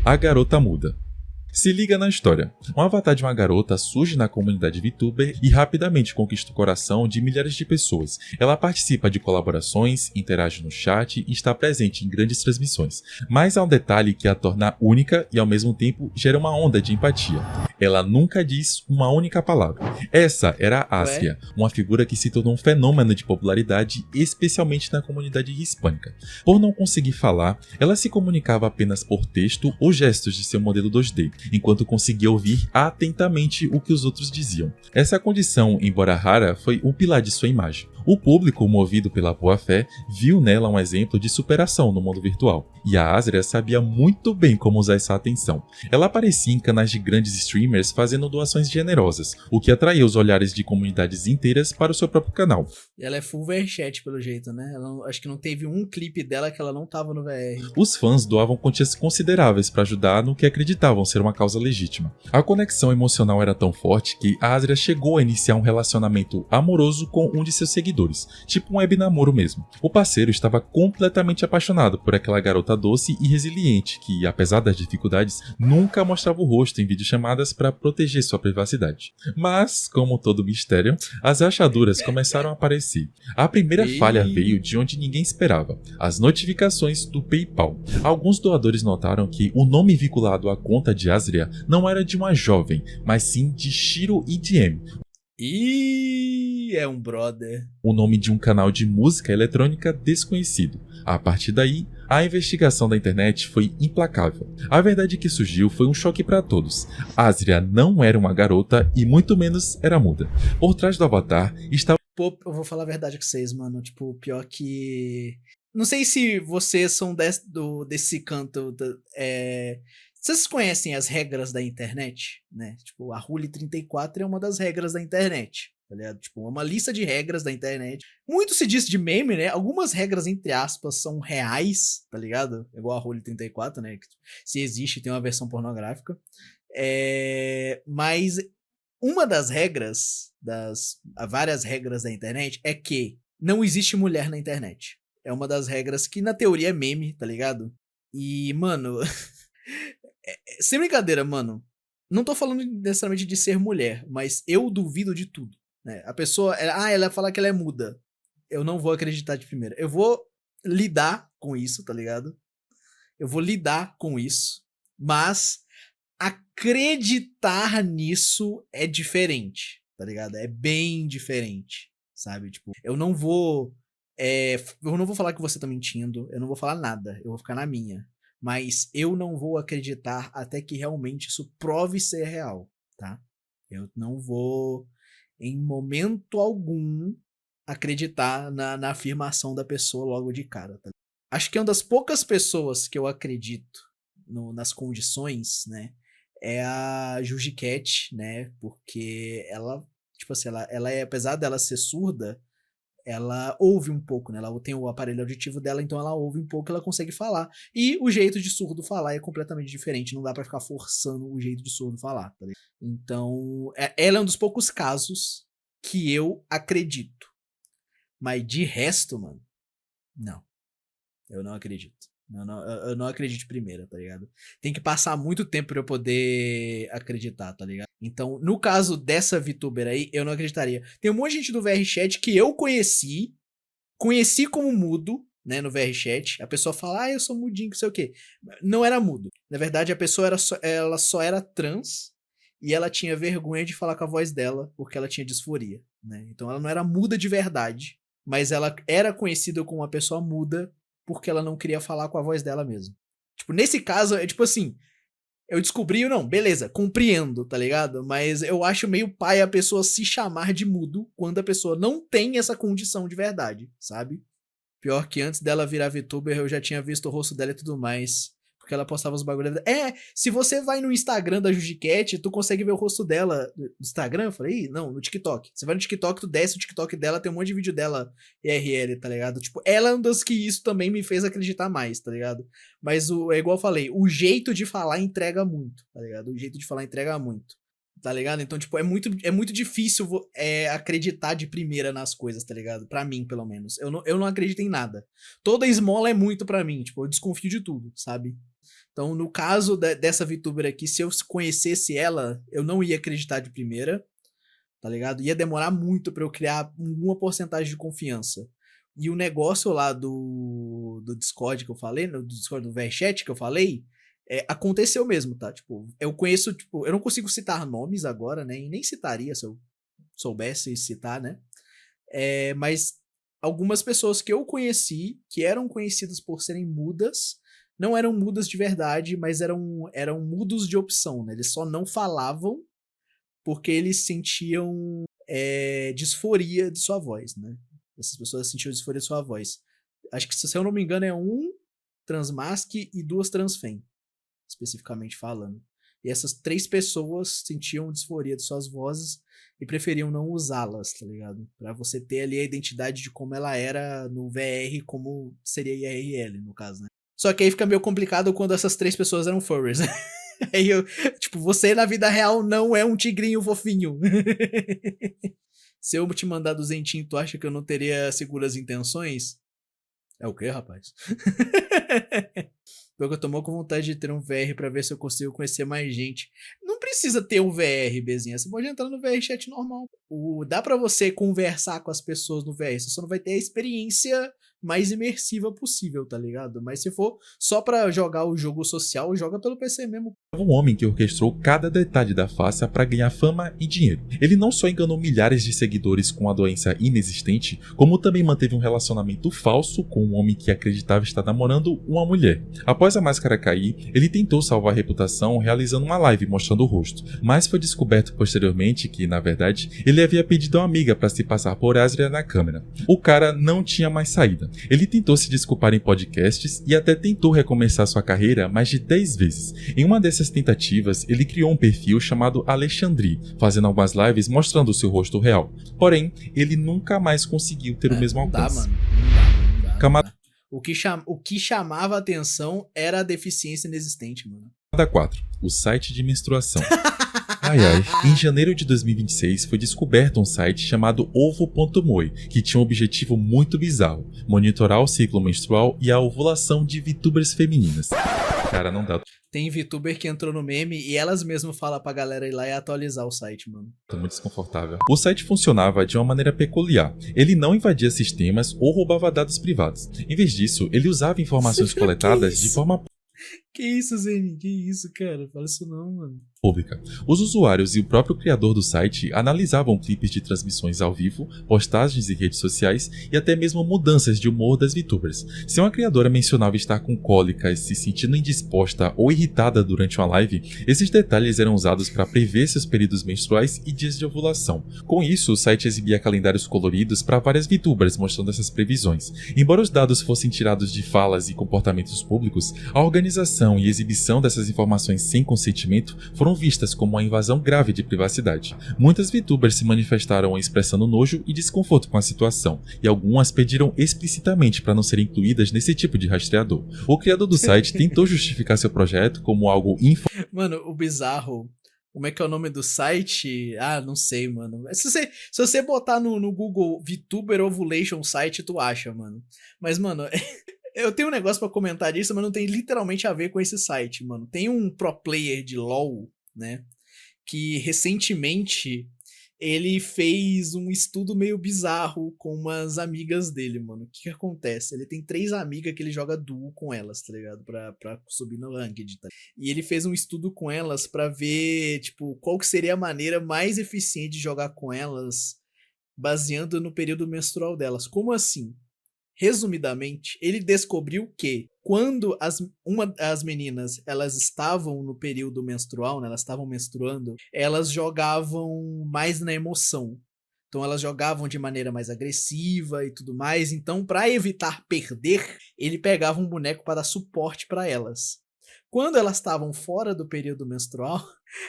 A Garota Muda. Se liga na história. Um avatar de uma garota surge na comunidade VTuber e rapidamente conquista o coração de milhares de pessoas. Ela participa de colaborações, interage no chat e está presente em grandes transmissões. Mas há um detalhe que a torna única e ao mesmo tempo gera uma onda de empatia. Ela nunca diz uma única palavra. Essa era a Asria, uma figura que se tornou um fenômeno de popularidade, especialmente na comunidade hispânica. Por não conseguir falar, ela se comunicava apenas por texto ou gestos de seu modelo 2D, enquanto conseguia ouvir atentamente o que os outros diziam. Essa condição, embora rara, foi um pilar de sua imagem. O público, movido pela boa-fé, viu nela um exemplo de superação no mundo virtual, e a Asria sabia muito bem como usar essa atenção. Ela aparecia em canais de grandes streamers fazendo doações generosas, o que atraía os olhares de comunidades inteiras para o seu próprio canal. Ela é full VR-chat pelo jeito, né? Acho que não teve um clipe dela que ela não tava no VR. Os fãs doavam quantias consideráveis para ajudar no que acreditavam ser uma causa legítima. A conexão emocional era tão forte que a Asria chegou a iniciar um relacionamento amoroso com um de seus seguidores, tipo um web namoro mesmo. O parceiro estava completamente apaixonado por aquela garota doce e resiliente que, apesar das dificuldades, nunca mostrava o rosto em videochamadas para proteger sua privacidade. Mas, como todo mistério, as rachaduras começaram a aparecer. A primeira falha veio de onde ninguém esperava: as notificações do PayPal. Alguns doadores notaram que o nome vinculado à conta de Asria não era de uma jovem, mas sim de Shiro EDM. É um brother. O nome de um canal de música eletrônica desconhecido. A partir daí, a investigação da internet foi implacável. A verdade que surgiu foi um choque para todos. Asria não era uma garota e muito menos era muda. Por trás do avatar estava... Pô, eu vou falar a verdade com vocês, mano. Tipo, pior que... Não sei se vocês são desse canto... Vocês conhecem as regras da internet, né? Tipo, a Rule 34 é uma das regras da internet, tá ligado? Tipo, uma lista de regras da internet. Muito se diz de meme, né? Algumas regras, entre aspas, são reais, tá ligado? Igual a Rule 34, né? Que, se existe, tem uma versão pornográfica. Mas uma das regras, várias regras da internet, é que não existe mulher na internet. É uma das regras que, na teoria, é meme, tá ligado? E, mano... Sem brincadeira, mano. Não tô falando necessariamente de ser mulher, mas eu duvido de tudo, né? A pessoa, ela fala que ela é muda. Eu não vou acreditar de primeira. Eu vou lidar com isso, tá ligado? Eu vou lidar com isso, mas acreditar nisso é diferente, tá ligado? É bem diferente, sabe? Tipo, eu não vou falar que você tá mentindo, eu não vou falar nada, eu vou ficar na minha. Mas eu não vou acreditar até que realmente isso prove ser real, tá? Eu não vou, em momento algum, acreditar na afirmação da pessoa logo de cara, tá? Acho que é uma das poucas pessoas que eu acredito nas condições, né? É a Juji Cat, né? Porque ela, tipo assim, ela é, apesar dela ser surda, ela ouve um pouco, né? Ela tem o aparelho auditivo dela, então ela ouve um pouco e ela consegue falar. E o jeito de surdo falar é completamente diferente, não dá pra ficar forçando o jeito de surdo falar, tá ligado? Então, ela é um dos poucos casos que eu acredito. Mas de resto, mano, não. Eu não acredito. Eu não acredito de primeira, tá ligado? Tem que passar muito tempo pra eu poder acreditar, tá ligado? Então, no caso dessa VTuber aí, eu não acreditaria. Tem um monte de gente do VRChat que eu conheci como mudo, né, no VRChat. A pessoa fala, eu sou mudinho, não sei o quê. Não era mudo. Na verdade, a pessoa ela só era trans e ela tinha vergonha de falar com a voz dela porque ela tinha disforia, né? Então, ela não era muda de verdade, mas ela era conhecida como uma pessoa muda porque ela não queria falar com a voz dela mesmo. Tipo, nesse caso, é tipo assim, eu descobri, não, beleza, compreendo, tá ligado? Mas eu acho meio pai a pessoa se chamar de mudo quando a pessoa não tem essa condição de verdade, sabe? Pior que antes dela virar VTuber, eu já tinha visto o rosto dela e tudo mais. Porque ela postava os bagulhos. Se você vai no Instagram da Jujicat, tu consegue ver o rosto dela no Instagram? Eu falei, não, no TikTok. Você vai no TikTok, tu desce o TikTok dela, tem um monte de vídeo dela IRL, tá ligado? Tipo, ela é uma das que isso também me fez acreditar mais, tá ligado? Mas é igual eu falei, o jeito de falar entrega muito, tá ligado? O jeito de falar entrega muito. Tá ligado? Então, tipo, é muito difícil acreditar de primeira nas coisas, tá ligado? Pra mim, pelo menos. Eu não acredito em nada. Toda esmola é muito pra mim. Tipo, eu desconfio de tudo, sabe? Então, no caso dessa VTuber aqui, se eu conhecesse ela, eu não ia acreditar de primeira, tá ligado? Ia demorar muito pra eu criar alguma porcentagem de confiança. E o negócio lá do Discord que eu falei, do Discord do VRChat que eu falei, aconteceu mesmo, tá? Tipo, eu conheço, tipo, eu não consigo citar nomes agora, né? E nem citaria se eu soubesse citar, né? Mas algumas pessoas que eu conheci, que eram conhecidas por serem mudas, não eram mudas de verdade, mas eram mudos de opção, né? Eles só não falavam porque eles sentiam disforia de sua voz, né? Essas pessoas sentiam disforia de sua voz. Acho que, se eu não me engano, é um transmasque e 2 transfem, especificamente falando. E essas 3 pessoas sentiam disforia de suas vozes e preferiam não usá-las, tá ligado? Pra você ter ali a identidade de como ela era no VR, como seria IRL, no caso, né? Só que aí fica meio complicado quando essas 3 pessoas eram furries, né? Aí tipo, você na vida real não é um tigrinho fofinho. Se eu te mandar duzentinho, tu acha que eu não teria seguras intenções? É o quê, rapaz? Pior que eu tô com vontade de ter um VR pra ver se eu consigo conhecer mais gente. Não precisa ter um VR, Bezinha. Você pode entrar no VR chat normal. Dá pra você conversar com as pessoas no VR. Você só não vai ter a experiência mais imersiva possível, tá ligado? Mas se for só pra jogar o jogo social, joga pelo PC mesmo. Um homem que orquestrou cada detalhe da farsa para ganhar fama e dinheiro. Ele não só enganou milhares de seguidores com a doença inexistente, como também manteve um relacionamento falso com um homem que acreditava estar namorando uma mulher. Após a máscara cair, ele tentou salvar a reputação realizando uma live mostrando o rosto, mas foi descoberto posteriormente que, na verdade, ele havia pedido a uma amiga para se passar por Asria na câmera. O cara não tinha mais saída. Ele tentou se desculpar em podcasts e até tentou recomeçar sua carreira mais de 10 vezes. Em uma dessas tentativas, ele criou um perfil chamado Alexandri, fazendo algumas lives mostrando o seu rosto real. Porém, ele nunca mais conseguiu ter o mesmo alcance. Não dá. O que chamava a atenção era a deficiência inexistente, mano. Camada 4. O site de menstruação. Em janeiro de 2026 foi descoberto um site chamado ovo.moe, que tinha um objetivo muito bizarro: monitorar o ciclo menstrual e a ovulação de VTubers femininas. Cara, não dá. Tem VTuber que entrou no meme e elas mesmas falam pra galera ir lá e atualizar o site, mano. Tô muito desconfortável. O site funcionava de uma maneira peculiar. Ele não invadia sistemas ou roubava dados privados. Em vez disso, ele usava informações coletadas de forma Que isso, Zeni? Que isso, cara? Fala isso não, mano. Pública. Os usuários e o próprio criador do site analisavam clipes de transmissões ao vivo, postagens em redes sociais e até mesmo mudanças de humor das VTubers. Se uma criadora mencionava estar com cólicas, se sentindo indisposta ou irritada durante uma live, esses detalhes eram usados para prever seus períodos menstruais e dias de ovulação. Com isso, o site exibia calendários coloridos para várias VTubers mostrando essas previsões. Embora os dados fossem tirados de falas e comportamentos públicos, a organização e exibição dessas informações sem consentimento foram vistas como uma invasão grave de privacidade. Muitas VTubers se manifestaram expressando nojo e desconforto com a situação, e algumas pediram explicitamente para não serem incluídas nesse tipo de rastreador. O criador do site tentou justificar seu projeto como algo Mano, o bizarro. Como é que é o nome do site? Ah, não sei, mano. Se você botar no Google VTuber Ovulation Site, tu acha, mano. Mas, mano, eu tenho um negócio pra comentar disso, mas não tem literalmente a ver com esse site, mano. Tem um pro player de LoL, né, que recentemente ele fez um estudo meio bizarro com umas amigas dele, mano. O que acontece? Ele tem 3 amigas que ele joga duo com elas, tá ligado? Pra subir no ranked, tá? E ele fez um estudo com elas pra ver, tipo, qual que seria a maneira mais eficiente de jogar com elas, baseando no período menstrual delas. Como assim? Resumidamente, ele descobriu que quando as meninas elas estavam no período menstrual, né, elas estavam menstruando, elas jogavam mais na emoção. Então elas jogavam de maneira mais agressiva e tudo mais. Então, para evitar perder, ele pegava um boneco para dar suporte para elas. Quando elas estavam fora do período menstrual,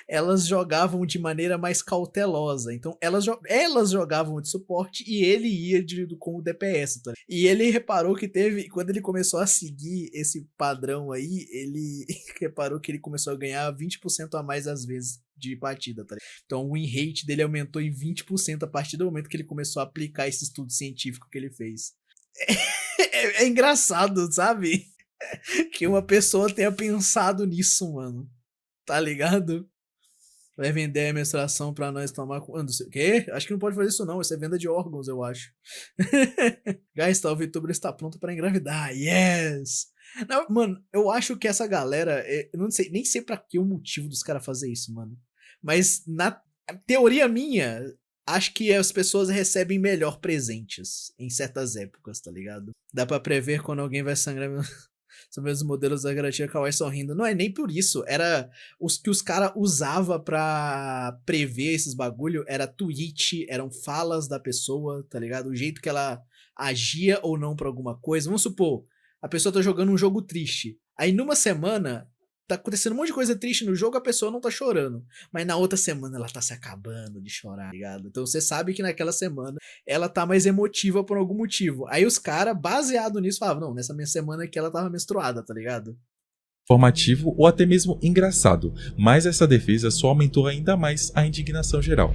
elas jogavam de maneira mais cautelosa. Então, elas jogavam de suporte e ele ia com o DPS. Tá? E ele reparou que quando ele começou a seguir esse padrão aí, ele reparou que ele começou a ganhar 20% a mais às vezes de partida. Tá? Então, o win rate dele aumentou em 20% a partir do momento que ele começou a aplicar esse estudo científico que ele fez. É engraçado, sabe? Que uma pessoa tenha pensado nisso, mano. Tá ligado? Vai vender a menstruação pra nós tomar. Não sei o quê? Acho que não pode fazer isso, não. Isso é venda de órgãos, eu acho. Guys, tá, o VTuber está pronto pra engravidar. Yes! Não, mano, eu acho que essa galera. Eu não sei, nem sei pra que o motivo dos caras fazer isso, mano. Mas na teoria minha, acho que as pessoas recebem melhor presentes em certas épocas, tá ligado? Dá pra prever quando alguém vai sangrar. São mesmo modelos da garotinha kawaii sorrindo. Não é nem por isso. Era os que os caras usavam pra prever esses bagulho. Era tweet, eram falas da pessoa, tá ligado? O jeito que ela agia ou não pra alguma coisa. Vamos supor, a pessoa tá jogando um jogo triste. Aí numa semana, tá acontecendo um monte de coisa triste no jogo, a pessoa não tá chorando. Mas na outra semana ela tá se acabando de chorar, tá ligado? Então você sabe que naquela semana ela tá mais emotiva por algum motivo. Aí os caras, baseado nisso, falavam, não, nessa minha semana aqui ela tava menstruada, tá ligado? Informativo ou até mesmo engraçado, mas essa defesa só aumentou ainda mais a indignação geral.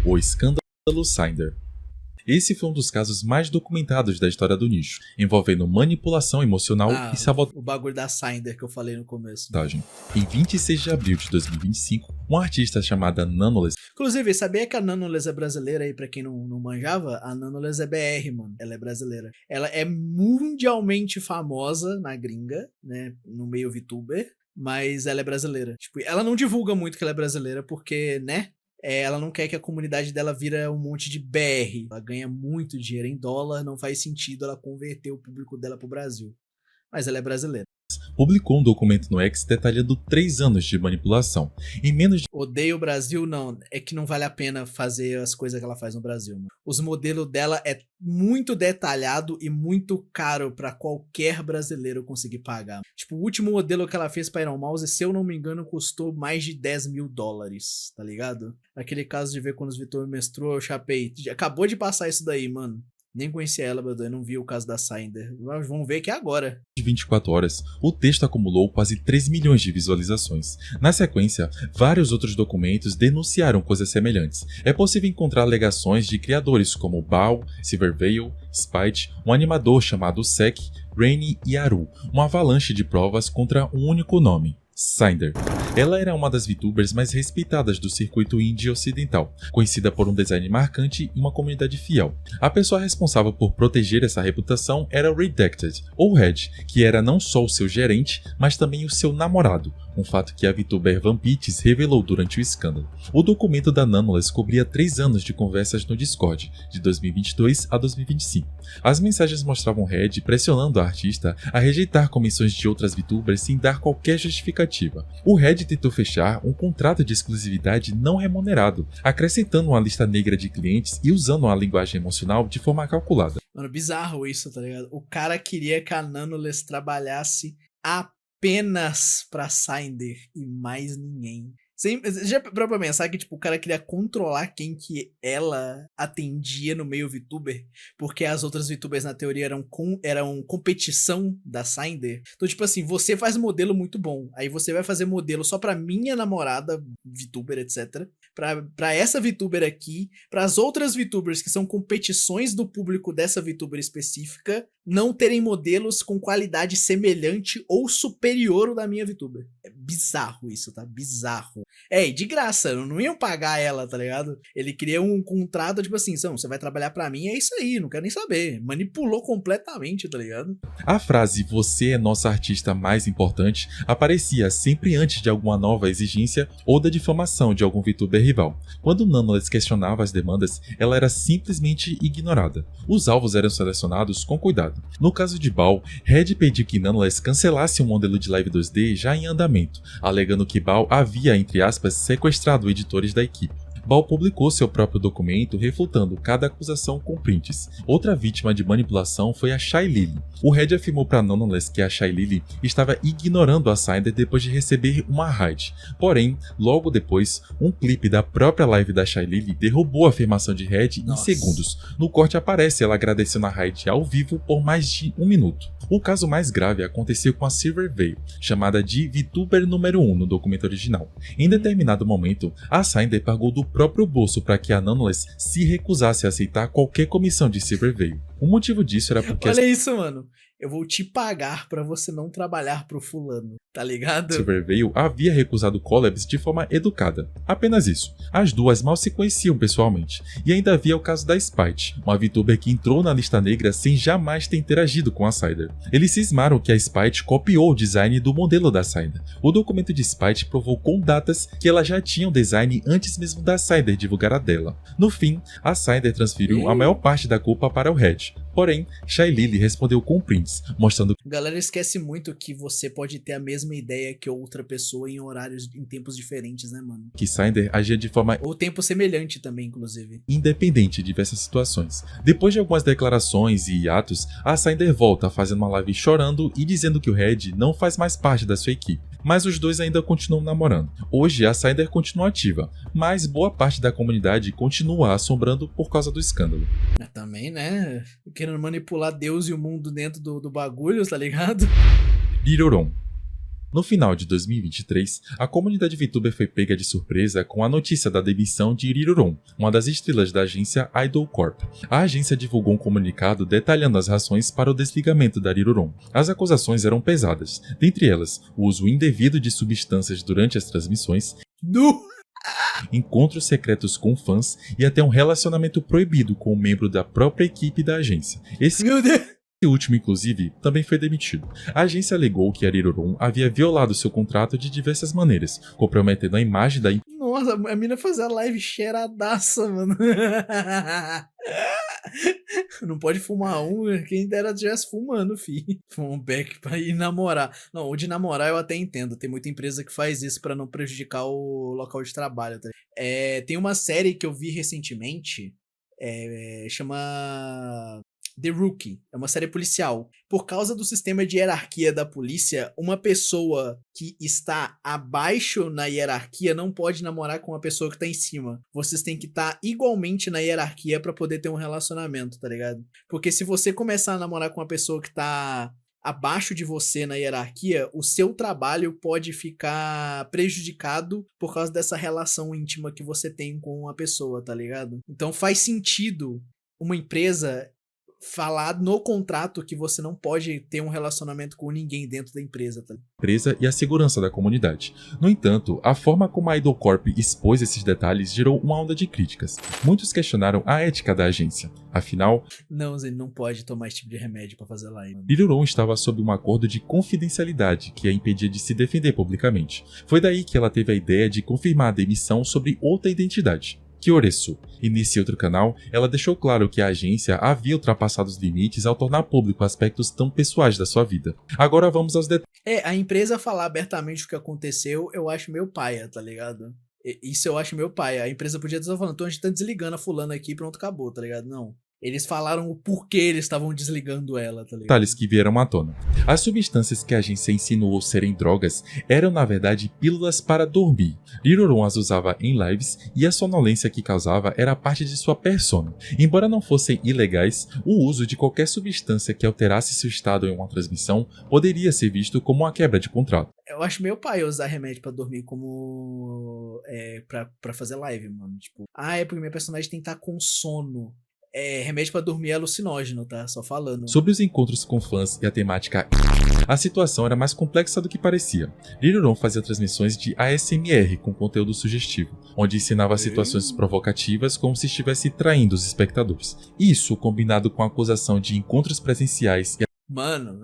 O escândalo Cinder. Esse foi um dos casos mais documentados da história do nicho, envolvendo manipulação emocional e sabotagem. O bagulho da Cinder que eu falei no começo. Em 26 de abril de 2025, uma artista chamada Nanoles. Inclusive, sabia que a Nanoles é brasileira aí, pra quem não manjava? A Nanoles é BR, mano. Ela é brasileira. Ela é mundialmente famosa na gringa, né? No meio VTuber, mas ela é brasileira. Tipo, ela não divulga muito que ela é brasileira porque, né? Ela não quer que a comunidade dela vira um monte de BR. Ela ganha muito dinheiro em dólar, não faz sentido ela converter o público dela pro Brasil. Mas ela é brasileira. Publicou um documento no X detalhando 3 anos de manipulação. Em menos de... Odeio o Brasil, não. É que não vale a pena fazer as coisas que ela faz no Brasil, mano. Os modelos dela é muito detalhado e muito caro pra qualquer brasileiro conseguir pagar. Tipo, o último modelo que ela fez pra Iron Mouse, se eu não me engano, custou mais de $10.000, tá ligado? Aquele caso de ver quando os Vitor menstruou, eu chapei. Acabou de passar isso daí, mano. Nem conhecia ela, eu não vi o caso da Cinder. Mas vamos ver que é agora. De 24 horas, o texto acumulou quase 3 milhões de visualizações. Na sequência, vários outros documentos denunciaram coisas semelhantes. É possível encontrar alegações de criadores como Bao, Silverveil, Spite, um animador chamado Sek, Rainy e Aru, uma avalanche de provas contra um único nome. Cinder. Ela era uma das VTubers mais respeitadas do circuito indie ocidental, conhecida por um design marcante e uma comunidade fiel. A pessoa responsável por proteger essa reputação era o Redacted, ou Red, que era não só o seu gerente, mas também o seu namorado, um fato que a VTuber Vampites revelou durante o escândalo. O documento da Nanoles cobria 3 anos de conversas no Discord, de 2022 a 2025. As mensagens mostravam Red pressionando a artista a rejeitar comissões de outras VTubers sem dar qualquer justificativa. O Red tentou fechar um contrato de exclusividade não remunerado, acrescentando uma lista negra de clientes e usando uma linguagem emocional de forma calculada. Mano, bizarro isso, tá ligado? O cara queria que a Nanoles trabalhasse apenas pra Cinder e mais ninguém. Já pra pensar que tipo, o cara queria controlar quem que ela atendia no meio VTuber, porque as outras VTubers na teoria eram competição da Cinder. Então tipo assim, você faz modelo muito bom, aí você vai fazer modelo só pra minha namorada VTuber, etc. Pra essa VTuber aqui, pras outras VTubers que são competições do público dessa VTuber específica, não terem modelos com qualidade semelhante ou superior ao da minha VTuber. É bizarro isso, tá? Bizarro. E de graça, não iam pagar ela, tá ligado? Ele queria um contrato, tipo assim, você vai trabalhar pra mim, é isso aí, não quero nem saber. Manipulou completamente, tá ligado? A frase "você é nossa artista mais importante" aparecia sempre antes de alguma nova exigência ou da difamação de algum VTuber rival. Quando Nanoles questionava as demandas, ela era simplesmente ignorada. Os alvos eram selecionados com cuidado. No caso de Bao, Red pediu que Nanoles cancelasse um modelo de live 2D já em andamento, alegando que Bao havia, entre aspas, sequestrado editores da equipe. Bao publicou seu próprio documento refutando cada acusação com prints. Outra vítima de manipulação foi a Shy Lily. O Red afirmou para Nanoles que a Shy Lily estava ignorando a Cinder depois de receber uma raid. Porém, logo depois, um clipe da própria live da Shy Lily derrubou a afirmação de Red em segundos. No corte aparece ela agradecendo a raid ao vivo por mais de 1 minuto. O caso mais grave aconteceu com a Silverveil, chamada de VTuber número 1 no documento original. Em determinado momento, a Cinder pagou do próprio bolso para que a Nanoles se recusasse a aceitar qualquer comissão de Silverveil. O motivo disso era porque... Olha isso, mano. eu vou te pagar pra você não trabalhar pro fulano, tá ligado? Silvervale havia recusado collabs de forma educada. Apenas isso. As duas mal se conheciam pessoalmente. E ainda havia o caso da Spite, uma VTuber que entrou na lista negra sem jamais ter interagido com a Cider. Eles cismaram que a Spite copiou o design do modelo da Cider. O documento de Spite provou com datas que ela já tinha o design antes mesmo da Cider divulgar a dela. No fim, a Cider transferiu a maior parte da culpa para o Red. Porém, Shy Lily respondeu com prints, mostrando A galera esquece muito que você pode ter a mesma ideia que outra pessoa em tempos diferentes, né, mano? que Cider agia de forma Ou tempo semelhante também, inclusive. independente em diversas situações. Depois de algumas declarações e hiatos, a Cider volta fazendo uma live chorando e dizendo que o Red não faz mais parte da sua equipe. Mas os dois ainda continuam namorando. Hoje a Cider continua ativa, mas boa parte da comunidade continua assombrando por causa do escândalo. Mas também, né? Querendo manipular Deus e o mundo dentro do bagulho, tá ligado? Riroron. No final de 2023, a comunidade VTuber foi pega de surpresa com a notícia da demissão de Riroron, uma das estrelas da agência Idol Corp. A agência divulgou um comunicado detalhando as razões para o desligamento da Riroron. As acusações eram pesadas, dentre elas o uso indevido de substâncias durante as transmissões, Nu! encontros secretos com fãs e até um relacionamento proibido com um membro da própria equipe da agência. Esse Meu Deus! último, inclusive, também foi demitido. A agência alegou que a Riroron havia violado seu contrato de diversas maneiras, comprometendo a imagem da Nossa, a mina fazia live cheiradaça, mano. Não pode fumar quem dera tivesse fumando, fi. Fumar um beck pra ir namorar. Não, o de namorar eu até entendo. Tem muita empresa que faz isso pra não prejudicar o local de trabalho. Tá? Tem uma série que eu vi recentemente, chama The Rookie, é uma série policial. Por causa do sistema de hierarquia da polícia, uma pessoa que está abaixo na hierarquia não pode namorar com uma pessoa que está em cima. Vocês têm que estar igualmente na hierarquia para poder ter um relacionamento, tá ligado? Porque se você começar a namorar com uma pessoa que tá abaixo de você na hierarquia, o seu trabalho pode ficar prejudicado por causa dessa relação íntima que você tem com a pessoa, tá ligado? Então faz sentido uma empresa falar no contrato que você não pode ter um relacionamento com ninguém dentro da empresa, tá? empresa e a segurança da comunidade. No entanto, a forma como a Idol Corp expôs esses detalhes gerou uma onda de críticas. Muitos questionaram a ética da agência. Afinal, não, ele não pode tomar esse tipo de remédio pra fazer live. Riroron estava sob um acordo de confidencialidade que a impedia de se defender publicamente. Foi daí que ela teve a ideia de confirmar a demissão sobre outra identidade, Kyoresu, e nesse outro canal, ela deixou claro que a agência havia ultrapassado os limites ao tornar público aspectos tão pessoais da sua vida. Agora vamos aos detalhes. A empresa falar abertamente o que aconteceu, eu acho meio paia, tá ligado? Isso eu acho meio paia. A empresa podia estar falando, então a gente tá desligando a fulana aqui e pronto, acabou, tá ligado? Não. Eles falaram o porquê eles estavam desligando ela, tá ligado? Detalhes que vieram à tona. As substâncias que a agência insinuou serem drogas eram na verdade pílulas para dormir. Riroron as usava em lives e a sonolência que causava era parte de sua persona. Embora não fossem ilegais, o uso de qualquer substância que alterasse seu estado em uma transmissão poderia ser visto como uma quebra de contrato. Eu acho meio pai usar remédio pra dormir como pra fazer live, mano. Tipo, é porque minha personagem tem que estar com sono. Remédio pra dormir é alucinógeno, tá? Só falando. Sobre os encontros com fãs e a temática, a situação era mais complexa do que parecia. Riroron fazia transmissões de ASMR com conteúdo sugestivo, onde ensinava situações provocativas como se estivesse traindo os espectadores. Isso, combinado com a acusação de encontros presenciais e Mano,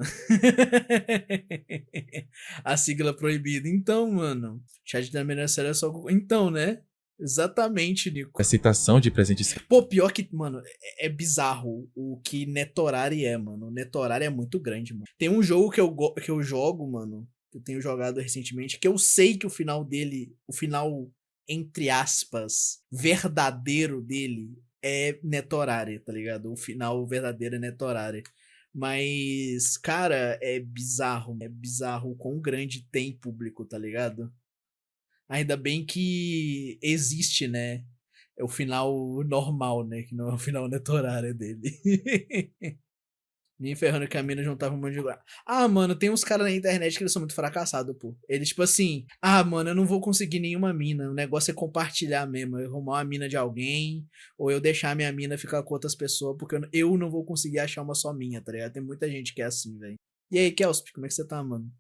a sigla proibida. Então, mano, chat da melhor série é só... Então, né? Exatamente, Nico. aceitação de presentes. Pô, pior que, mano, é bizarro o que Netorari é, mano. Netorari é muito grande, mano. Tem um jogo que eu jogo, mano, que eu tenho jogado recentemente, que eu sei que o final dele, o final, entre aspas, verdadeiro dele é Netorari, tá ligado? O final verdadeiro é Netorari. Mas, cara, é bizarro o quão grande tem público, tá ligado? Ainda bem que existe, né? É o final normal, né? Que não é o final netorário dele. Me ferrando que a mina juntava um monte de... Ah, mano, tem uns caras na internet que eles são muito fracassados, pô. Eles, tipo assim, ah, mano, eu não vou conseguir nenhuma mina. O negócio é compartilhar mesmo. Eu arrumar uma mina de alguém, ou eu deixar minha mina ficar com outras pessoas, porque eu não vou conseguir achar uma só minha, tá ligado? Tem muita gente que é assim, velho. E aí, Kelsp, como é que você tá, mano?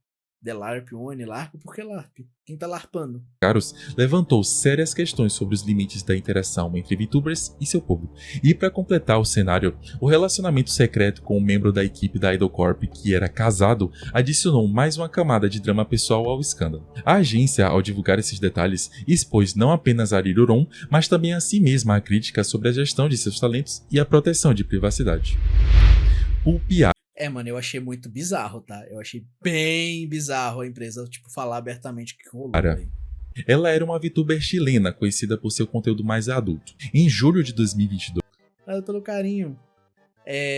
The LARP, One, LARP? Por que LARP? Quem tá larpando? Caros levantou sérias questões sobre os limites da interação entre VTubers e seu público. E para completar o cenário, o relacionamento secreto com um membro da equipe da Idol Corp que era casado adicionou mais uma camada de drama pessoal ao escândalo. A agência, ao divulgar esses detalhes, expôs não apenas a Riruron, mas também a si mesma a crítica sobre a gestão de seus talentos e a proteção de privacidade. Pulpiar. Mano, eu achei muito bizarro, tá? Eu achei bem bizarro a empresa, tipo, falar abertamente o que rolou, velho. Ela era uma VTuber chilena conhecida por seu conteúdo mais adulto. Em julho de 2022, Obrigado pelo carinho.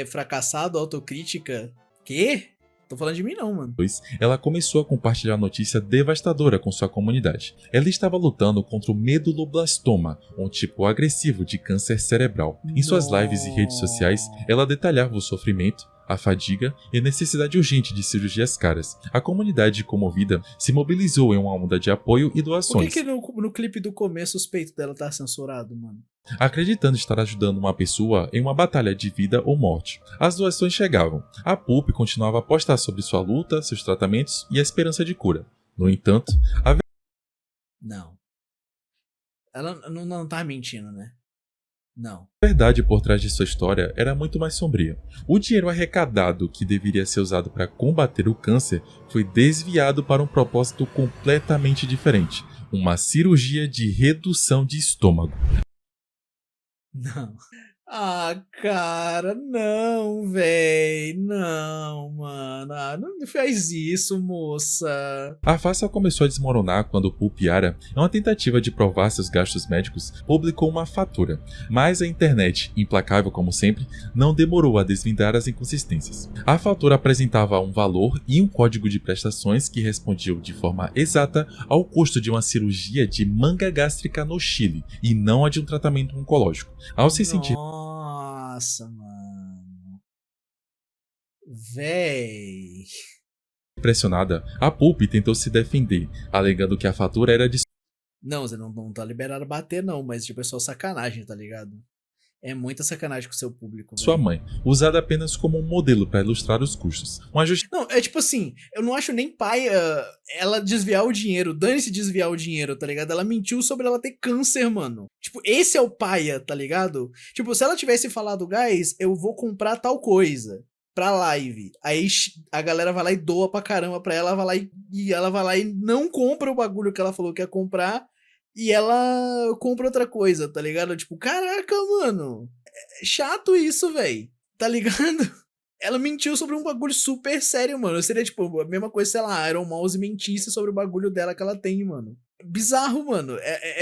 Fracassado, autocrítica. Quê? Tô falando de mim não, mano. ela começou a compartilhar notícia devastadora com sua comunidade. Ela estava lutando contra o meduloblastoma, um tipo agressivo de câncer cerebral. Em suas lives e redes sociais, ela detalhava o sofrimento, a fadiga e a necessidade urgente de cirurgias caras. A comunidade comovida se mobilizou em uma onda de apoio e Por doações, que no clipe do começo os peitos dela tá censurado, mano? acreditando estar ajudando uma pessoa em uma batalha de vida ou morte. As doações chegavam. A Pulp continuava a postar sobre sua luta, seus tratamentos e a esperança de cura. No entanto, a Não. Ela não tá mentindo, né? Não. verdade por trás de sua história era muito mais sombria. O dinheiro arrecadado que deveria ser usado para combater o câncer foi desviado para um propósito completamente diferente: uma cirurgia de redução de estômago. Não. Ah, cara, não, véi. Não, mano. Ah, não faz isso, moça. A farsa começou a desmoronar quando Pulp Yara, em uma tentativa de provar seus gastos médicos, publicou uma fatura. Mas a internet, implacável como sempre, não demorou a desvendar as inconsistências. A fatura apresentava um valor e um código de prestações que respondiam de forma exata ao custo de uma cirurgia de manga gástrica no Chile, e não a de um tratamento oncológico. Ao se sentir Nossa, mano. Véi. pressionada, a Pulp tentou se defender, alegando que a fatura era de Não, você não tá liberado a bater, não, mas tipo, é só sacanagem, tá ligado? É muita sacanagem com o seu público, sua velho. mãe, usada apenas como um modelo para ilustrar os custos. Uma Não, é tipo assim, eu não acho nem paia ela desviar o dinheiro, dane-se desviar o dinheiro, tá ligado? Ela mentiu sobre ela ter câncer, mano. Tipo, esse é o paia, tá ligado? Tipo, se ela tivesse falado, guys, eu vou comprar tal coisa pra live. Aí a galera vai lá e doa pra caramba pra ela, vai lá e ela vai lá e não compra o bagulho que ela falou que ia comprar e ela compra outra coisa, tá ligado? Tipo, caraca, mano. É chato isso, velho. Tá ligado? Ela mentiu sobre um bagulho super sério, mano. Seria, tipo, a mesma coisa, sei lá, Iron Mouse mentisse sobre o bagulho dela que ela tem, mano. Bizarro, mano.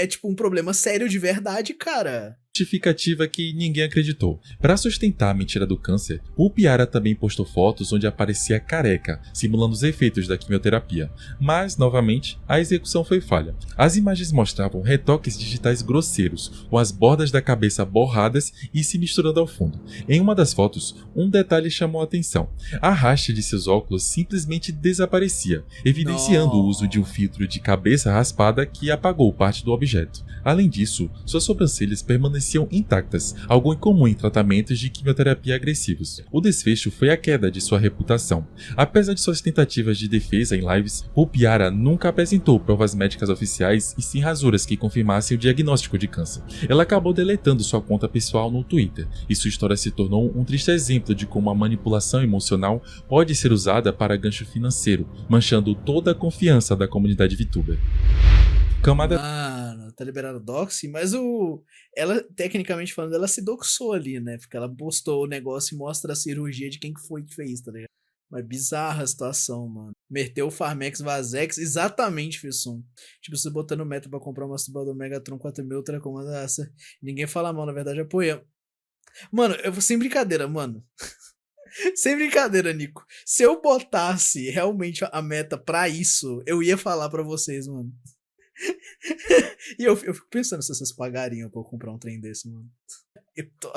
Tipo, um problema sério de verdade, cara. justificativa que ninguém acreditou. Para sustentar a mentira do câncer, Pulp Yara também postou fotos onde aparecia careca, simulando os efeitos da quimioterapia. Mas, novamente, a execução foi falha. As imagens mostravam retoques digitais grosseiros, com as bordas da cabeça borradas e se misturando ao fundo. Em uma das fotos, um detalhe chamou a atenção. A haste de seus óculos simplesmente desaparecia, evidenciando o uso de um filtro de cabeça raspada que apagou parte do objeto. Além disso, suas sobrancelhas permaneciam intactas, algo incomum em tratamentos de quimioterapia agressivos. O desfecho foi a queda de sua reputação. Apesar de suas tentativas de defesa em lives, Pulp Yara nunca apresentou provas médicas oficiais e sim rasuras que confirmassem o diagnóstico de câncer. Ela acabou deletando sua conta pessoal no Twitter, e sua história se tornou um triste exemplo de como a manipulação emocional pode ser usada para gancho financeiro, manchando toda a confiança da comunidade VTuber. Camada Mano, tá liberado doxy, mas ela, tecnicamente falando, ela se doxou ali, né? Porque ela postou o negócio e mostra a cirurgia de quem que foi que fez, tá ligado? Mas bizarra a situação, mano. Meteu o Farmex Vazex, exatamente, Fisson. Tipo, você botando meta pra comprar um masturbador Megatron 4000, outra comanda essa. Ninguém fala mal, na verdade, apoia. Mano, eu vou sem brincadeira, mano. Sem brincadeira, Nico. Se eu botasse realmente a meta pra isso, eu ia falar pra vocês, mano. E eu fico pensando se vocês pagariam pra eu comprar um trem desse, mano. Eu tô...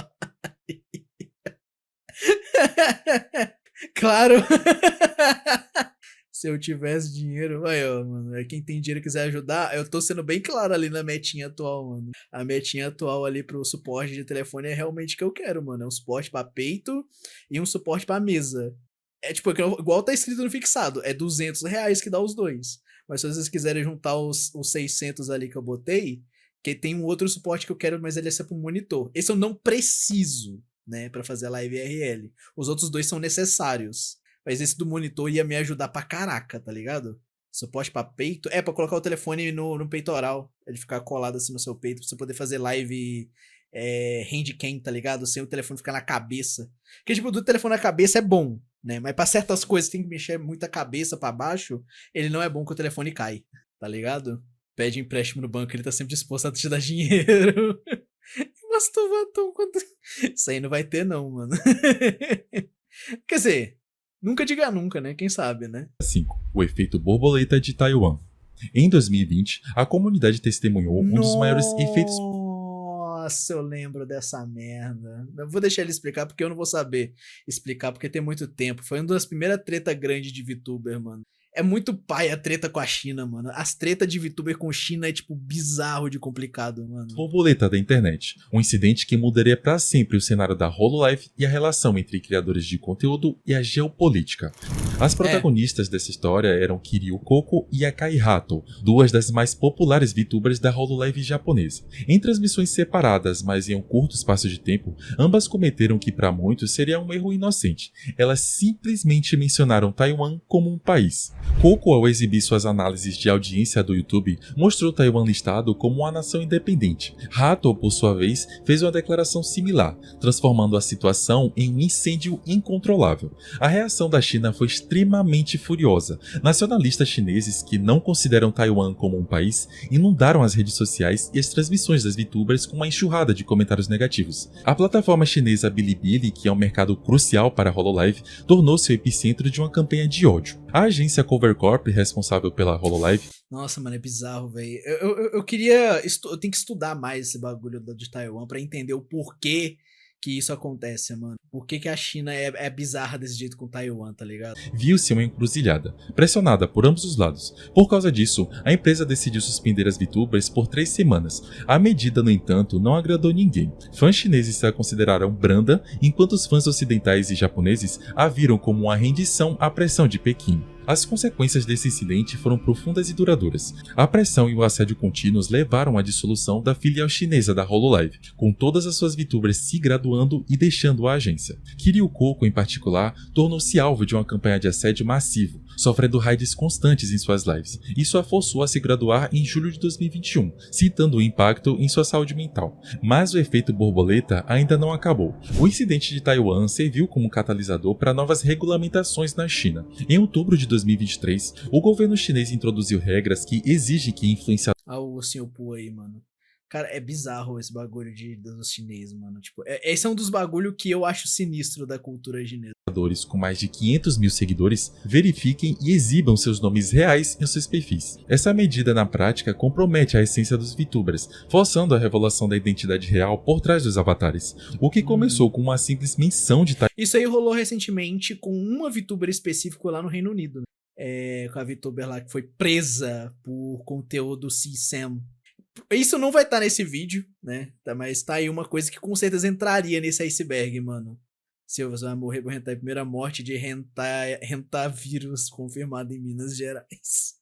Claro. Se eu tivesse dinheiro, aí, ó, mano, quem tem dinheiro e quiser ajudar, eu tô sendo bem claro ali na metinha atual, mano. A metinha atual ali pro suporte de telefone é realmente o que eu quero, mano. É um suporte pra peito e um suporte pra mesa. É tipo, igual tá escrito no fixado, é R$200 que dá os dois. Mas se vocês quiserem juntar os 600 ali que eu botei, que tem um outro suporte que eu quero, mas ele é só pro monitor. Esse eu não preciso, né, pra fazer a live IRL. Os outros dois são necessários. Mas esse do monitor ia me ajudar pra caraca, tá ligado? Suporte pra peito. É, pra colocar o telefone no peitoral. Ele ficar colado assim no seu peito, pra você poder fazer live handcam, tá ligado? Sem o telefone ficar na cabeça. Porque, tipo, do telefone na cabeça é bom, né? Mas pra certas coisas tem que mexer muita cabeça pra baixo. Ele não é bom que o telefone cai, tá ligado? Pede empréstimo no banco, ele tá sempre disposto a te dar dinheiro. Mas tu batom quando... Isso aí não vai ter não, mano. Quer dizer... Nunca diga nunca, né? Quem sabe, né? 5. O efeito borboleta de Taiwan. Em 2020, a comunidade testemunhou um dos maiores efeitos... Nossa, eu lembro dessa merda. Eu vou deixar ele explicar porque eu não vou saber explicar porque tem muito tempo. Foi uma das primeiras tretas grandes de VTuber, mano. É muito pai a treta com a China, mano. As tretas de VTuber com China é, tipo, bizarro de complicado, mano. Borboleta da internet. Um incidente que mudaria pra sempre o cenário da Hololive e a relação entre criadores de conteúdo e a geopolítica. As protagonistas dessa história eram Kiryu Coco e Akai Hato, duas das mais populares VTubers da Hololive japonesa. Em transmissões separadas, mas em um curto espaço de tempo, ambas cometeram o que pra muitos seria um erro inocente. Elas simplesmente mencionaram Taiwan como um país. Coco, ao exibir suas análises de audiência do YouTube, mostrou Taiwan listado como uma nação independente. Hato, por sua vez, fez uma declaração similar, transformando a situação em um incêndio incontrolável. A reação da China foi extremamente furiosa. Nacionalistas chineses que não consideram Taiwan como um país inundaram as redes sociais e as transmissões das VTubers com uma enxurrada de comentários negativos. A plataforma chinesa Bilibili, que é um mercado crucial para a Hololive, tornou-se o epicentro de uma campanha de ódio. A agência Covercorp, responsável pela Hololive... Nossa, mano, é bizarro, velho. Eu queria... Eu tenho que estudar mais esse bagulho de Taiwan pra entender o porquê que isso acontece, mano. Por que a China é bizarra desse jeito com Taiwan, tá ligado? Viu-se uma encruzilhada, pressionada por ambos os lados. Por causa disso, a empresa decidiu suspender as VTubers por 3 semanas. A medida, no entanto, não agradou ninguém. Fãs chineses a consideraram branda, enquanto os fãs ocidentais e japoneses a viram como uma rendição à pressão de Pequim. As consequências desse incidente foram profundas e duradouras. A pressão e o assédio contínuos levaram à dissolução da filial chinesa da Hololive, com todas as suas VTubers se graduando e deixando a agência. Kiryu Coco, em particular, tornou-se alvo de uma campanha de assédio massivo, sofrendo raids constantes em suas lives. Isso a forçou a se graduar em julho de 2021, citando o impacto em sua saúde mental. Mas o efeito borboleta ainda não acabou. O incidente de Taiwan serviu como catalisador para novas regulamentações na China. Em outubro de 2023, o governo chinês introduziu regras que exigem que influenciadores... Ah, o Sr. Poo aí, mano. Cara, é bizarro esse bagulho dos chineses, mano. Tipo, esse é um dos bagulhos que eu acho sinistro da cultura chinesa. Com mais de 500 mil seguidores, verifiquem e exibam seus nomes reais em seus perfis. Essa medida, na prática, compromete a essência dos VTubers, forçando a revelação da identidade real por trás dos avatares, o que começou com uma simples menção de... Isso aí rolou recentemente com uma VTuber específica lá no Reino Unido, né? Com a VTuber lá que foi presa por conteúdo CSAM. Isso não vai estar nesse vídeo, né? Mas tá aí uma coisa que com certeza entraria nesse iceberg, mano. Silvas vai morrer por hentai. Primeira morte de vírus confirmado em Minas Gerais.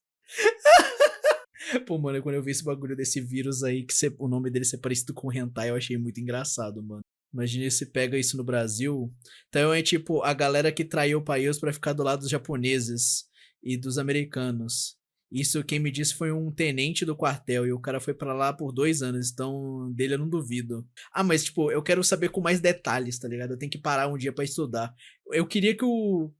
Pô, mano, quando eu vi esse bagulho desse vírus aí, que o nome dele ser parecido com hentai, eu achei muito engraçado, mano. Imagina se pega isso no Brasil. Então é tipo a galera que traiu o país pra ficar do lado dos japoneses e dos americanos. Isso quem me disse foi um tenente do quartel e o cara foi pra lá por 2 anos, então dele eu não duvido. Ah, mas tipo, eu quero saber com mais detalhes, tá ligado? Eu tenho que parar um dia pra estudar. Eu queria que o...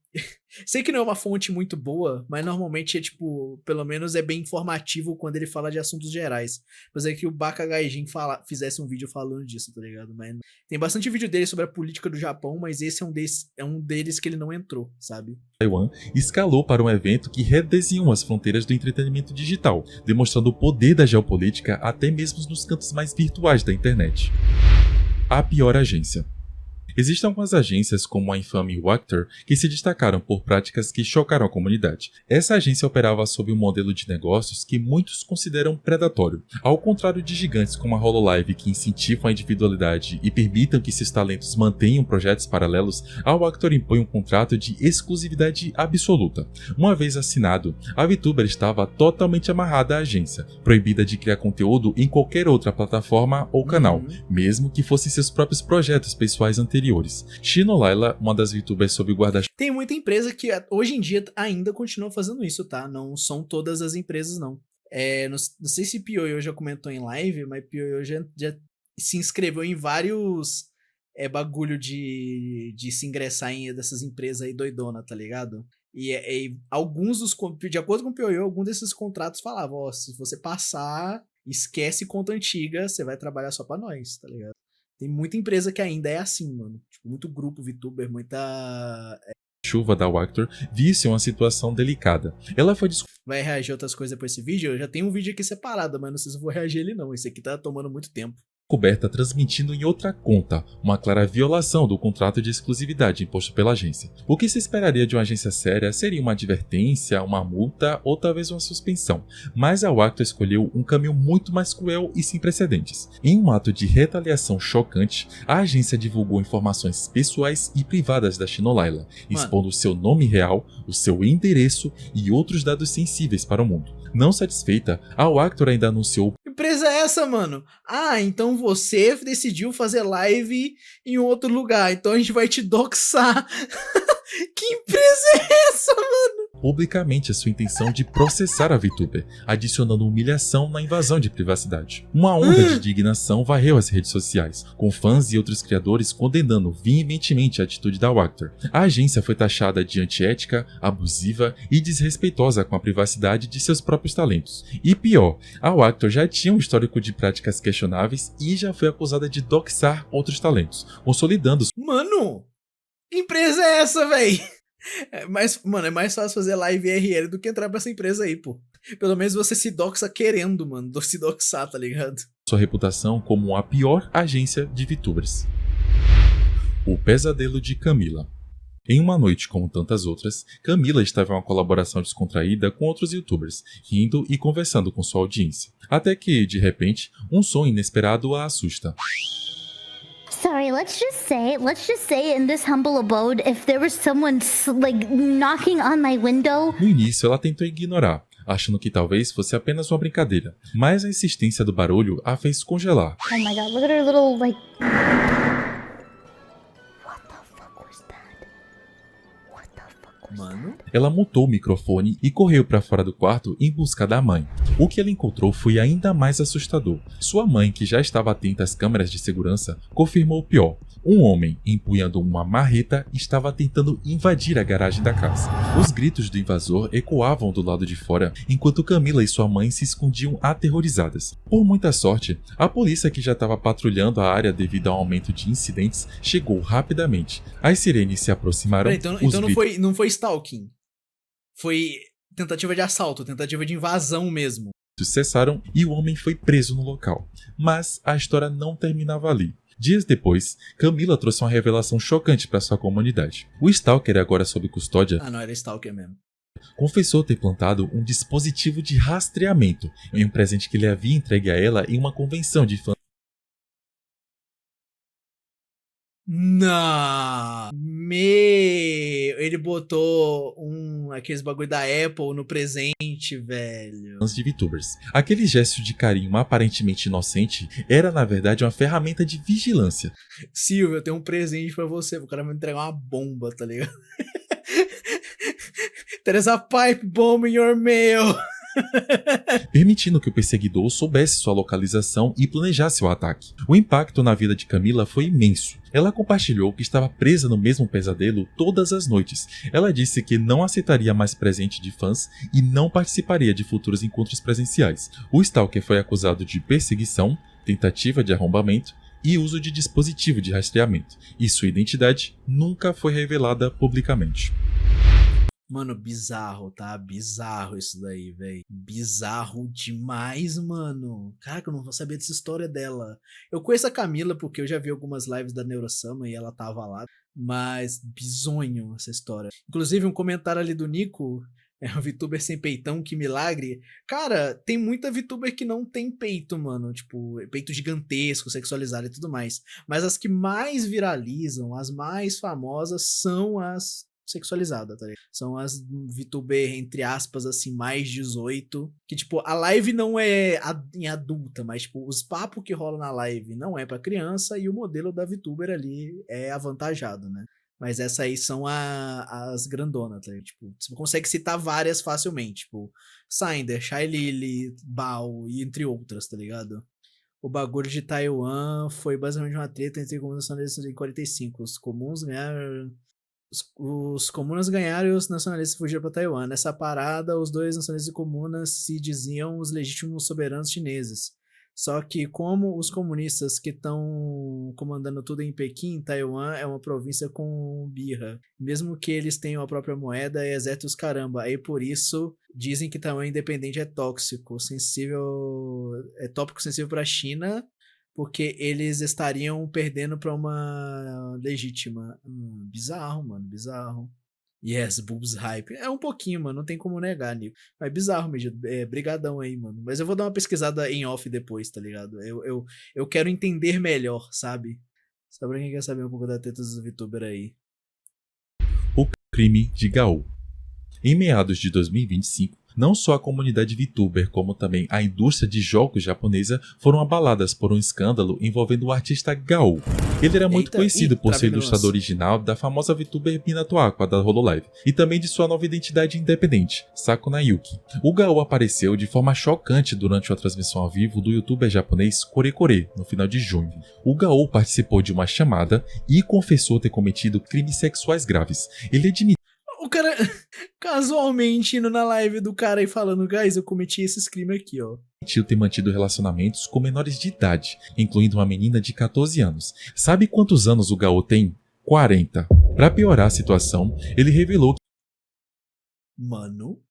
Sei que não é uma fonte muito boa, mas normalmente é tipo, pelo menos é bem informativo quando ele fala de assuntos gerais. Mas é que o Baka Gaijin fizesse um vídeo falando disso, tá ligado? Mas tem bastante vídeo dele sobre a política do Japão, mas esse é um deles que ele não entrou, sabe? Taiwan escalou para um evento que redesenhou as fronteiras do entretenimento digital, demonstrando o poder da geopolítica até mesmo nos cantos mais virtuais da internet. A pior agência. Existem algumas agências, como a infame Wactor, que se destacaram por práticas que chocaram a comunidade. Essa agência operava sob um modelo de negócios que muitos consideram predatório. Ao contrário de gigantes como a Hololive, que incentivam a individualidade e permitam que seus talentos mantenham projetos paralelos, a Wactor impõe um contrato de exclusividade absoluta. Uma vez assinado, a VTuber estava totalmente amarrada à agência, proibida de criar conteúdo em qualquer outra plataforma ou canal, mesmo que fossem seus próprios projetos pessoais anteriores. Shinolayla, uma das VTubers sob guarda-chuva. Tem muita empresa que hoje em dia ainda continua fazendo isso, tá? Não são todas as empresas, não. Não sei se Pioyo já comentou em live, mas Pioyo já se inscreveu em vários bagulho de se ingressar em dessas empresas aí doidona, tá ligado? E alguns de acordo com o Pioyo, alguns desses contratos falavam, ó, se você passar, esquece conta antiga, você vai trabalhar só pra nós, tá ligado? Tem muita empresa que ainda é assim, mano. Tipo, muito grupo VTuber, muita... chuva da Wactor visse uma situação delicada. Ela foi Vai reagir a outras coisas depois desse vídeo? Eu já tenho um vídeo aqui separado, mas não sei se eu vou reagir ele não. Esse aqui tá tomando muito tempo. descoberta transmitindo em outra conta, uma clara violação do contrato de exclusividade imposto pela agência. O que se esperaria de uma agência séria seria uma advertência, uma multa ou talvez uma suspensão, mas a Wactor escolheu um caminho muito mais cruel e sem precedentes. Em um ato de retaliação chocante, a agência divulgou informações pessoais e privadas da Shinolayla, expondo o seu nome real, o seu endereço e outros dados sensíveis para o mundo. Não satisfeita, a Wactor ainda anunciou: que empresa é essa, mano? Ah, então você decidiu fazer live em outro lugar, então a gente vai te doxar. Que empresa é essa, mano? Publicamente a sua intenção de processar a VTuber, adicionando humilhação na invasão de privacidade. Uma onda de indignação varreu as redes sociais, com fãs e outros criadores condenando veementemente a atitude da Wactor. A agência foi taxada de antiética, abusiva e desrespeitosa com a privacidade de seus próprios talentos. E pior, a Wactor já tinha um histórico de práticas questionáveis e já foi acusada de doxar outros talentos, consolidando... Mano, que empresa é essa, véi? Mano, é mais fácil fazer live IRL do que entrar pra essa empresa aí, pô. Pelo menos você se doxa querendo, mano. Se doxar, tá ligado? Sua reputação como a pior agência de VTubers. O pesadelo de Camila. Em uma noite como tantas outras, Camila estava em uma colaboração descontraída com outros youtubers, rindo e conversando com sua audiência. Até que, de repente, um som inesperado a assusta. Sorry, let's just say in this humble abode, if there was someone like knocking on my window. No início, ela tentou ignorar, achando que talvez fosse apenas uma brincadeira, mas a insistência do barulho a fez congelar. Oh my god, look at her little like... What the fuck was that? What the fuck was Mano? Ela mutou o microfone e correu para fora do quarto em busca da mãe. O que ela encontrou foi ainda mais assustador. Sua mãe, que já estava atenta às câmeras de segurança, confirmou o pior. Um homem, empunhando uma marreta, estava tentando invadir a garagem da casa. Os gritos do invasor ecoavam do lado de fora, enquanto Camila e sua mãe se escondiam aterrorizadas. Por muita sorte, a polícia, que já estava patrulhando a área devido ao aumento de incidentes, chegou rapidamente. As sirenes se aproximaram. Então não foi stalking. Foi tentativa de assalto, tentativa de invasão mesmo. Cessaram e o homem foi preso no local. Mas a história não terminava ali. Dias depois, Camila trouxe uma revelação chocante para sua comunidade. O Stalker, agora sob custódia, Ah, não, era Stalker mesmo. confessou ter plantado um dispositivo de rastreamento em um presente que ele havia entregue a ela em uma convenção de fãs. Não! Ele botou aqueles bagulho da Apple no presente, velho. De VTubers. Aquele gesto de carinho aparentemente inocente era na verdade uma ferramenta de vigilância. Silvio, eu tenho um presente pra você. O cara vai me entregar uma bomba, tá ligado? There's a pipe bomb in your mail. Permitindo que o perseguidor soubesse sua localização e planejasse o ataque. O impacto na vida de Camila foi imenso. Ela compartilhou que estava presa no mesmo pesadelo todas as noites. Ela disse que não aceitaria mais presente de fãs e não participaria de futuros encontros presenciais. O Stalker foi acusado de perseguição, tentativa de arrombamento e uso de dispositivo de rastreamento, e sua identidade nunca foi revelada publicamente. Mano, bizarro, tá? Bizarro isso daí, velho. Bizarro demais, mano. Caraca, eu não vou saber dessa história dela. Eu conheço a Camila porque eu já vi algumas lives da Neurosama e ela tava lá. Mas bizonho essa história. Inclusive, um comentário ali do Nico. É um VTuber sem peitão, que milagre. Cara, tem muita VTuber que não tem peito, mano. Tipo, peito gigantesco, sexualizado e tudo mais. Mas as que mais viralizam, as mais famosas, são as sexualizadas, tá ligado? São as VTuber, entre aspas, assim, mais 18. Que, tipo, a live não é em adulta, mas, tipo, os papos que rolam na live não é pra criança e o modelo da VTuber ali é avantajado, né? Mas essas aí são as grandonas, tá ligado? Tipo, você consegue citar várias facilmente, tipo, Cinder, Shylily, Bao e entre outras, tá ligado? O bagulho de Taiwan foi basicamente uma treta entre comunas nacionalistas em 45. Os comuns ganharam. Os comunas ganharam e os nacionalistas fugiram para Taiwan. Nessa parada, os dois nacionalistas e comunas se diziam os legítimos soberanos chineses. Só que, como os comunistas que estão comandando tudo em Pequim, Taiwan é uma província com birra. Mesmo que eles tenham a própria moeda e exército os caramba. Aí por isso dizem que Taiwan independente é tóxico, sensível, é tópico sensível para a China, porque eles estariam perdendo pra uma legítima. Bizarro, mano, bizarro. Yes, boobs hype. É um pouquinho, mano, não tem como negar, Nico. Mas bizarro, mesmo. Brigadão aí, mano. Mas eu vou dar uma pesquisada em off depois, tá ligado? Eu quero entender melhor, sabe? Só pra quem quer saber um pouco da treta dos VTuber aí. O crime de Gaou. Em meados de 2025, não só a comunidade VTuber, como também a indústria de jogos japonesa foram abaladas por um escândalo envolvendo o artista Gaou. Ele era muito conhecido por ser ilustrador original da famosa VTuber Minato Aqua da Hololive, e também de sua nova identidade independente, Sakuna Yuki. O Gaou apareceu de forma chocante durante uma transmissão ao vivo do youtuber japonês Korekore, no final de junho. O Gaou participou de uma chamada e confessou ter cometido crimes sexuais graves. Ele admitiu O cara casualmente indo na live do cara e falando, guys, eu cometi esses crimes aqui, ó. ter mantido relacionamentos com menores de idade, incluindo uma menina de 14 anos. Sabe quantos anos o Gaou tem? 40. Para piorar a situação, ele revelou Mano,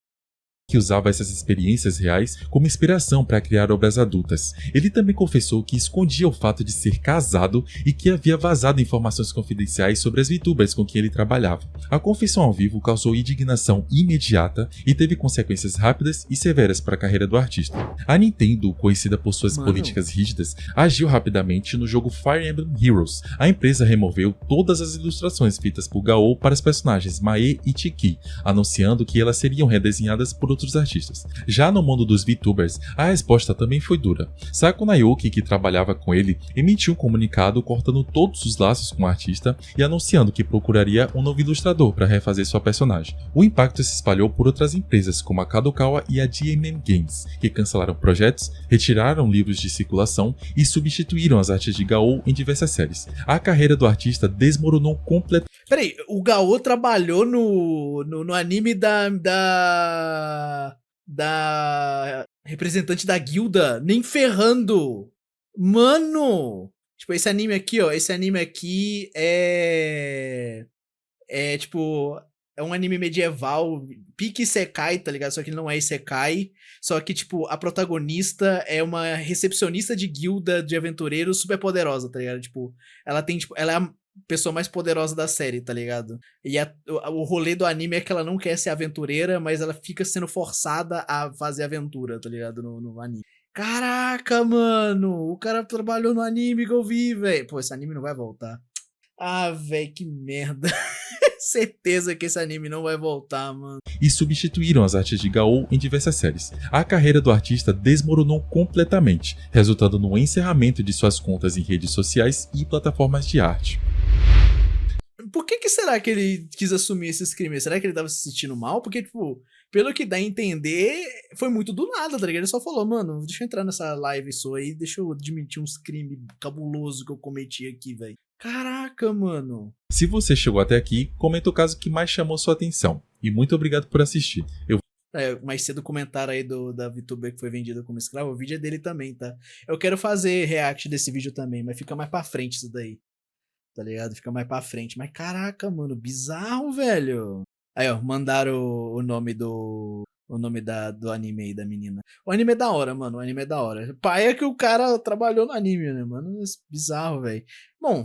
que usava essas experiências reais como inspiração para criar obras adultas. Ele também confessou que escondia o fato de ser casado e que havia vazado informações confidenciais sobre as VTubers com quem ele trabalhava. A confissão ao vivo causou indignação imediata e teve consequências rápidas e severas para a carreira do artista. A Nintendo, conhecida por suas políticas rígidas, agiu rapidamente no jogo Fire Emblem Heroes. A empresa removeu todas as ilustrações feitas por Gaou para os personagens Mae e Chiki, anunciando que elas seriam redesenhadas por outros artistas. Já no mundo dos VTubers, a resposta também foi dura. Sakuna Yuki, que trabalhava com ele, emitiu um comunicado cortando todos os laços com o artista e anunciando que procuraria um novo ilustrador para refazer sua personagem. O impacto se espalhou por outras empresas como a Kadokawa e a DMM Games, que cancelaram projetos, retiraram livros de circulação e substituíram as artes de Gaou em diversas séries. A carreira do artista desmoronou completamente. Peraí, o Gaou trabalhou no anime da representante da guilda, nem ferrando. Mano! Tipo, esse anime aqui, ó, esse anime aqui tipo, é um anime medieval, pique Isekai, tá ligado? Só que ele não é Isekai, só que, tipo, a protagonista é uma recepcionista de guilda de aventureiros super poderosa, tá ligado? Tipo, ela tem, tipo, ela é a pessoa mais poderosa da série, tá ligado? E o rolê do anime é que ela não quer ser aventureira, mas ela fica sendo forçada a fazer aventura, tá ligado? No anime. Caraca, mano! O cara trabalhou no anime que eu vi, velho. Pô, esse anime não vai voltar. Ah, velho, que merda. Certeza que esse anime não vai voltar, mano. E substituíram as artes de Gaou em diversas séries. A carreira do artista desmoronou completamente, resultando no encerramento de suas contas em redes sociais e plataformas de arte. Por que será que ele quis assumir esses crimes? Será que ele tava se sentindo mal? Porque, tipo, pelo que dá a entender, foi muito do nada, tá ligado? Ele só falou, mano, deixa eu entrar nessa live sua aí, deixa eu admitir uns crimes cabulosos que eu cometi aqui, velho. Caraca, mano. Se você chegou até aqui, comenta o caso que mais chamou sua atenção. E muito obrigado por assistir. Mais cedo o comentário aí da VTuber que foi vendida como escravo, o vídeo é dele também, tá? Eu quero fazer react desse vídeo também, mas fica mais pra frente isso daí. Tá ligado? Fica mais pra frente. Mas caraca, mano, bizarro, velho. Aí, ó, mandaram o nome do anime aí da menina. O anime é da hora, mano. O anime é da hora. Pai é que o cara trabalhou no anime, né, mano? Bizarro, velho. Bom,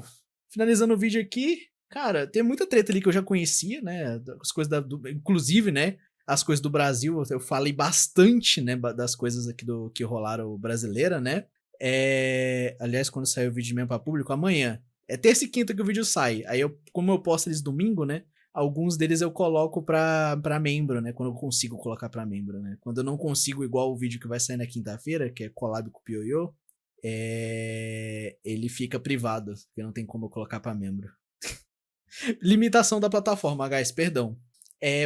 finalizando o vídeo aqui, cara, tem muita treta ali que eu já conhecia, né? As coisas inclusive, né? As coisas do Brasil, eu falei bastante, né? Das coisas aqui que rolaram brasileira, né? Aliás, quando sair o vídeo mesmo pra público, amanhã. É terça e quinta que o vídeo sai. Aí, como eu posto eles domingo, né? Alguns deles eu coloco pra membro, né? Quando eu consigo colocar pra membro, né? Quando eu não consigo, igual o vídeo que vai sair na quinta-feira, que é collab com o Pioyo, ele fica privado, porque não tem como eu colocar pra membro. Limitação da plataforma, guys, perdão.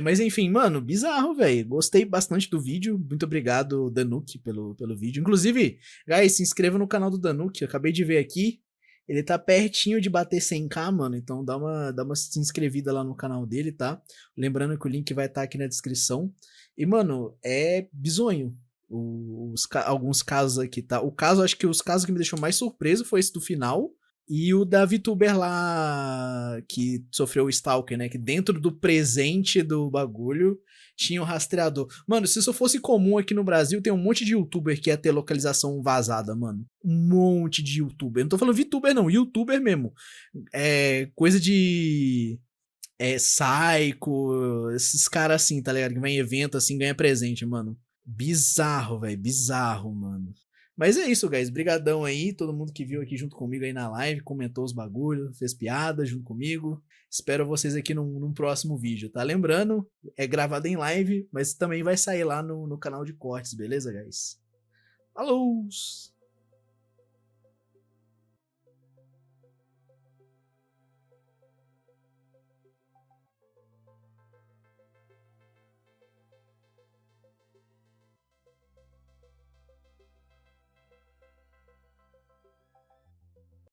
Mas enfim, mano, bizarro, velho. Gostei bastante do vídeo. Muito obrigado, Danuki, pelo vídeo. Inclusive, guys, se inscreva no canal do Danuki. Eu acabei de ver aqui. Ele tá pertinho de bater 100k, mano. Então dá uma se inscrevida lá no canal dele, tá? Lembrando que o link vai estar aqui na descrição. E, mano, é bizonho. Alguns casos aqui, tá? Acho que os casos que me deixou mais surpreso foi esse do final. E o da VTuber lá, que sofreu o stalker, né? Que dentro do presente do bagulho tinha um rastreador. Mano, se isso fosse comum aqui no Brasil, tem um monte de youtuber que ia ter localização vazada, mano. Um monte de youtuber. Não tô falando VTuber, não. Youtuber mesmo. Coisa de... Psycho, esses caras assim, tá ligado? Que vai em evento assim, ganha presente, mano. Bizarro, velho. Bizarro, mano. Mas é isso, guys. Brigadão aí, todo mundo que viu aqui junto comigo aí na live, comentou os bagulhos, fez piada junto comigo. Espero vocês aqui num próximo vídeo, tá? Lembrando, é gravado em live, mas também vai sair lá no canal de cortes, beleza, guys? Falou!